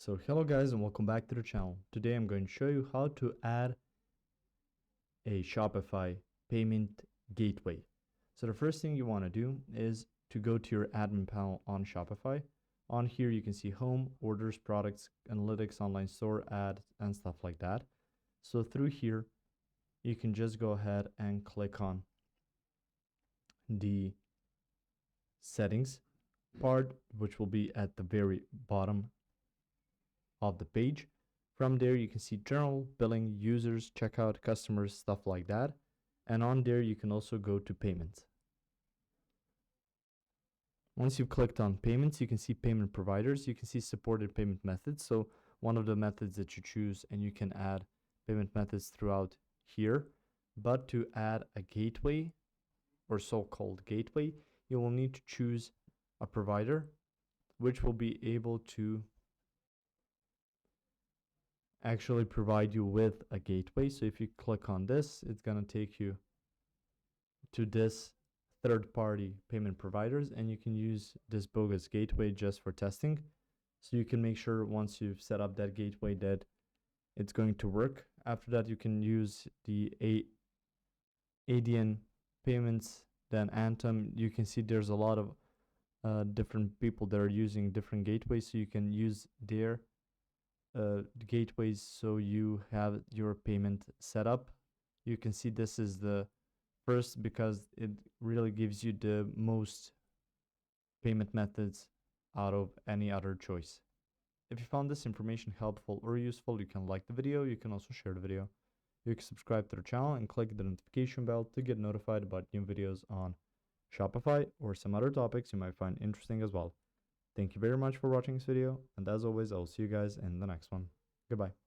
So hello guys and welcome back to the channel. Today I'm going to show you how to add a Shopify payment gateway. So the first thing you want to do is to go to your admin panel on Shopify. On here you can see home, orders, products, analytics, online store, ads, and stuff like that. So through here you can just go ahead and click on the settings part, which will be at the very bottom of the page. From there, you can see general, billing, users, checkout, customers, stuff like that. And on there, you can also go to payments. Once you've clicked on payments, you can see payment providers. You can see supported payment methods. So one of the methods that you choose, and you can add payment methods throughout here. But to add a gateway or so-called gateway, you will need to choose a provider which will be able to actually provide you with a gateway. So if you click on this, it's going to take you to this third-party payment providers, and you can use this bogus gateway just for testing. So you can make sure once you've set up that gateway that it's going to work. After that, you can use the ADN payments, then Anthem. You can see there's a lot of different people that are using different gateways, so you can use their gateways so you have your payment set up. You can see this is the first because it really gives you the most payment methods out of any other choice. If you found this information helpful or useful, you can like the video. You can also share the video. You can subscribe to the channel and click the notification bell to get notified about new videos on Shopify or some other topics you might find interesting as well. Thank you very much for watching this video, and as always, I will see you guys in the next one. Goodbye.